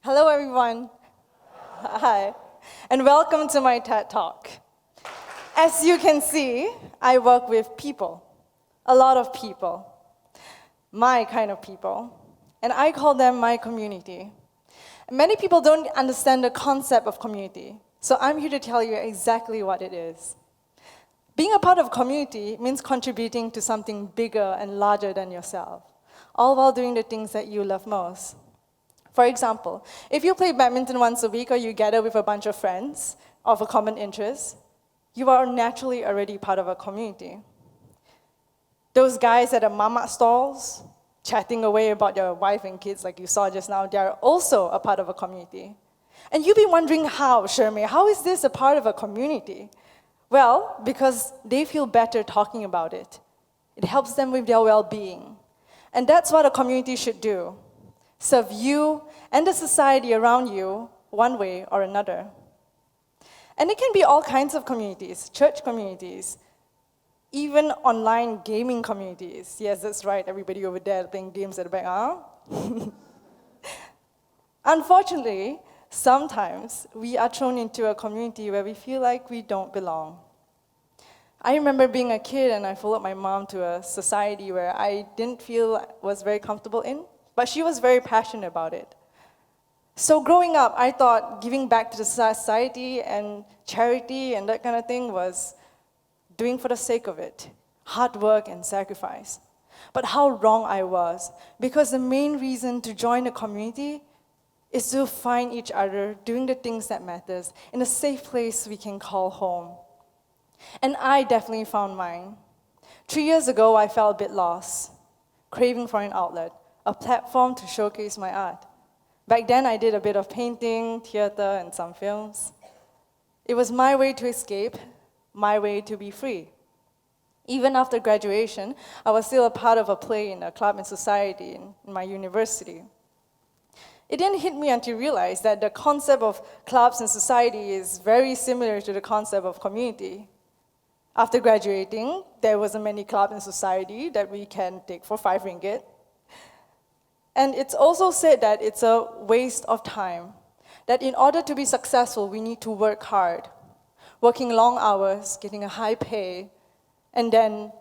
Hello, everyone. Hi, and welcome to my TED Talk. As you can see, I work with people, a lot of people, my kind of people, and I call them my community. Many people don't understand the concept of community, so I'm here to tell you exactly what it is. Being a part of a community means contributing to something bigger and larger than yourself, all while doing the things that you love most. For example, if you play badminton once a week or you gather with a bunch of friends of a common interest, you are naturally already part of a community. Those guys at the mama stalls, chatting away about their wife and kids like you saw just now, they are also a part of a community. And you've been wondering how, Shyre May, how is this a part of a community? Well, because they feel better talking about it. It helps them with their well-being. And that's what a community should do. Serve you and the society around you one way or another. And it can be all kinds of communities, church communities, even online gaming communities. Yes, that's right, everybody over there playing games at the back, huh? Unfortunately, sometimes we are thrown into a community where we feel like we don't belong. I remember being a kid and I followed my mom to a society where I didn't feel was very comfortable in, but she was very passionate about it. So growing up, I thought giving back to the society and charity and that kind of thing was doing for the sake of it, hard work and sacrifice. But how wrong I was, because the main reason to join a community is to find each other doing the things that matters in a safe place we can call home. And I definitely found mine. 3 years ago, I felt a bit lost, craving for an outlet, a platform to showcase my art. Back then, I did a bit of painting, theater, and some films. It was my way to escape, my way to be free. Even after graduation, I was still a part of a play in a club and society in my university. It didn't hit me until I realized that the concept of clubs and society is very similar to the concept of community. After graduating, there wasn't many clubs and society that we can take for 5 ringgit. And it's also said that it's a waste of time, that in order to be successful, we need to work hard, working long hours, getting a high pay, and then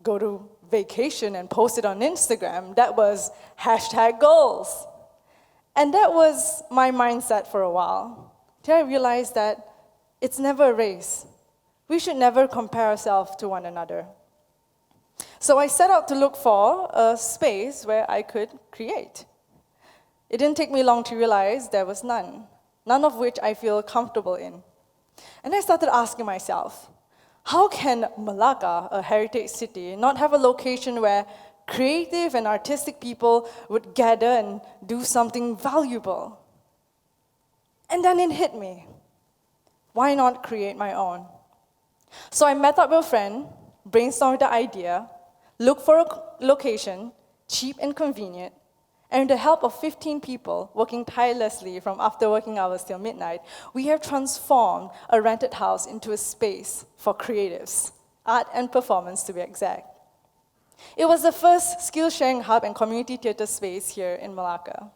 go to vacation and post it on Instagram. That was #goals. And that was my mindset for a while, till I realized that it's never a race. We should never compare ourselves to one another. So I set out to look for a space where I could create. It didn't take me long to realize there was none of which I feel comfortable in. And I started asking myself, how can Melaka, a heritage city, not have a location where creative and artistic people would gather and do something valuable? And then it hit me. Why not create my own? So I met up with a friend, brainstormed the idea, looked for a location, cheap and convenient, and with the help of 15 people working tirelessly from after working hours till midnight, we have transformed a rented house into a space for creatives, art and performance to be exact. It was the first skill-sharing hub and community theater space here in Melaka.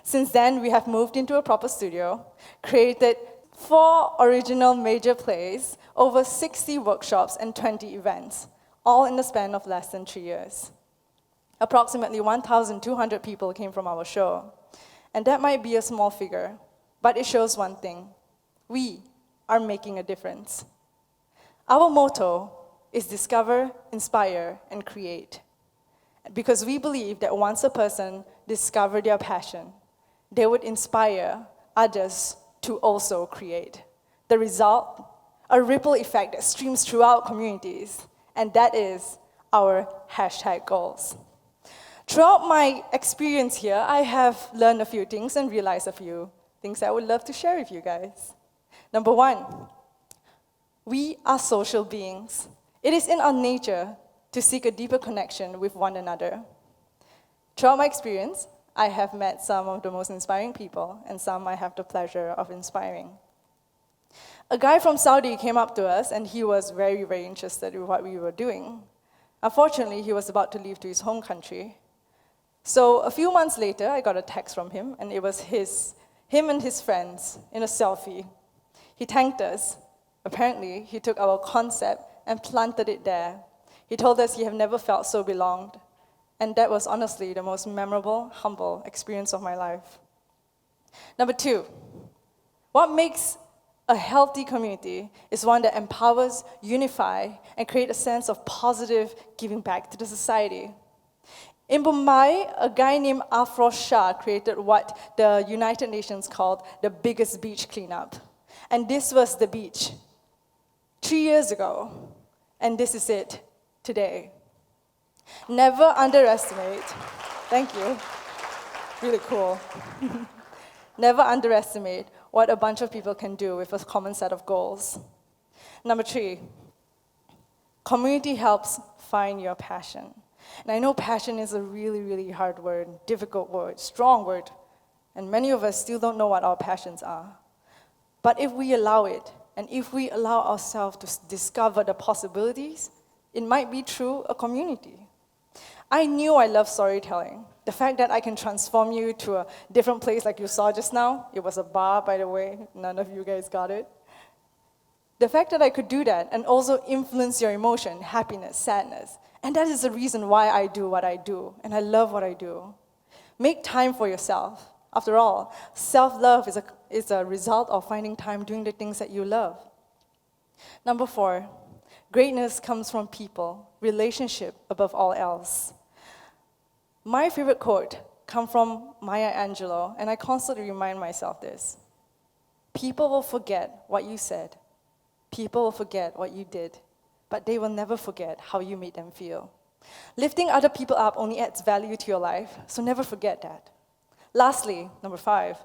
Since then, we have moved into a proper studio, created 4 original major plays, over 60 workshops and 20 events, all in the span of less than 3 years. Approximately 1,200 people came from our show. And that might be a small figure, but it shows one thing. We are making a difference. Our motto is discover, inspire, and create. Because we believe that once a person discovers their passion, they would inspire others to also create. The result, a ripple effect that streams throughout communities, and that is our #goals. Throughout my experience here, I have learned a few things and realized a few things I would love to share with you guys. Number 1, we are social beings. It is in our nature to seek a deeper connection with one another. Throughout my experience, I have met some of the most inspiring people, and some I have the pleasure of inspiring. A guy from Saudi came up to us, and he was very, very interested in what we were doing. Unfortunately, he was about to leave to his home country. So a few months later, I got a text from him, and it was his him and his friends in a selfie. He thanked us. Apparently, he took our concept and planted it there. He told us he had never felt so belonged. And that was honestly the most memorable, humble experience of my life. Number 2, what makes a healthy community is one that empowers, unifies, and creates a sense of positive giving back to the society. In Mumbai, a guy named Afroz Shah created what the United Nations called the biggest beach cleanup. And this was the beach 3 years ago, and this is it today. Never underestimate, thank you, really cool. Never underestimate what a bunch of people can do with a common set of goals. Number 3, community helps find your passion. And I know passion is a really, really hard word, difficult word, strong word, and many of us still don't know what our passions are. But if we allow it, and if we allow ourselves to discover the possibilities, it might be through a community. I knew I loved storytelling. The fact that I can transform you to a different place like you saw just now, it was a bar, by the way, none of you guys got it. The fact that I could do that and also influence your emotion, happiness, sadness, and that is the reason why I do what I do, and I love what I do. Make time for yourself. After all, self-love is a result of finding time doing the things that you love. Number 4, greatness comes from people, relationship above all else. My favorite quote comes from Maya Angelou, and I constantly remind myself this. People will forget what you said. People will forget what you did, but they will never forget how you made them feel. Lifting other people up only adds value to your life, so never forget that. Lastly, number 5,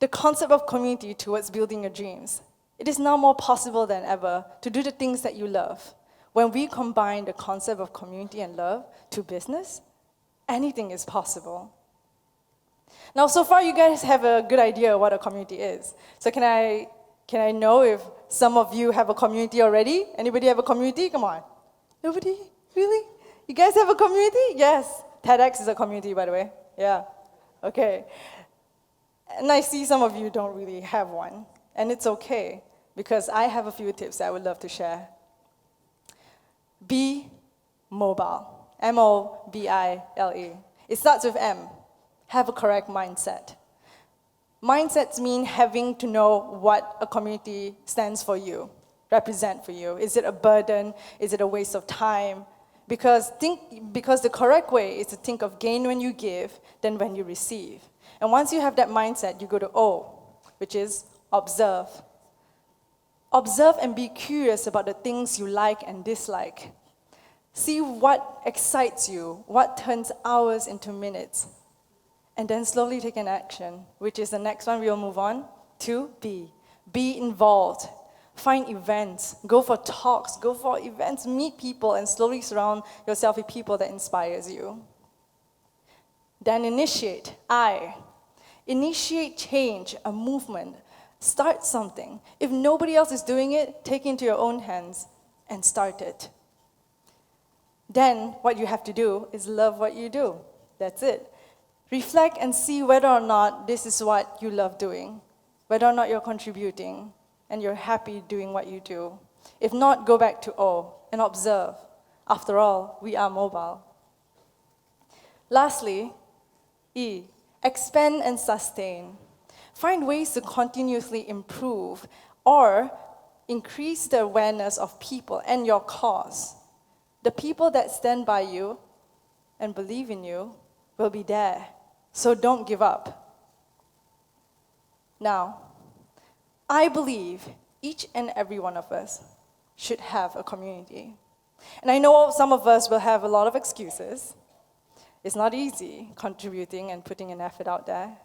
the concept of community towards building your dreams. It is now more possible than ever to do the things that you love. When we combine the concept of community and love to business, anything is possible. Now, so far you guys have a good idea what a community is. So can I know if some of you have a community already? Anybody have a community? Come on. Nobody? Really? You guys have a community? Yes. TEDx is a community, by the way. Yeah. Okay. And I see some of you don't really have one. And it's okay, because I have a few tips that I would love to share. Be mobile. M-O-B-I-L-E. It starts with M. Have a correct mindset. Mindsets mean having to know what a community stands for you, represent for you. Is it a burden? Is it a waste of time? Because the correct way is to think of gain when you give than when you receive. And once you have that mindset, you go to O, which is observe. Observe and be curious about the things you like and dislike. See what excites you, what turns hours into minutes. And then slowly take an action, which is the next one we'll move on to B. Be involved. Find events. Go for talks. Go for events. Meet people and slowly surround yourself with people that inspires you. Then initiate. I. Initiate change, a movement. Start something. If nobody else is doing it, take it into your own hands and start it. Then what you have to do is love what you do. That's it. Reflect and see whether or not this is what you love doing, whether or not you're contributing and you're happy doing what you do. If not, go back to O and observe. After all, we are mobile. Lastly, E, expand and sustain. Find ways to continuously improve or increase the awareness of people and your cause. The people that stand by you and believe in you will be there. So don't give up. Now, I believe each and every one of us should have a community. And I know some of us will have a lot of excuses. It's not easy contributing and putting an effort out there.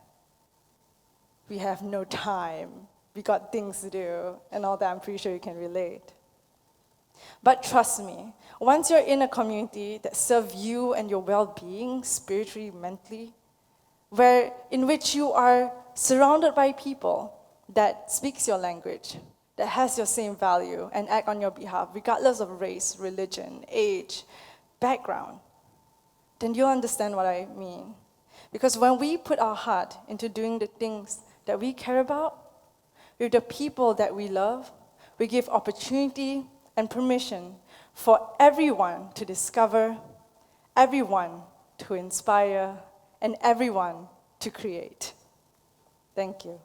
We have no time. We got things to do and all that. I'm pretty sure you can relate. But trust me, once you're in a community that serves you and your well-being, spiritually, mentally, in which you are surrounded by people that speaks your language, that has your same value and act on your behalf, regardless of race, religion, age, background, then you'll understand what I mean. Because when we put our heart into doing the things that we care about, with the people that we love, we give opportunity and permission for everyone to discover, everyone to inspire, and everyone to create. Thank you.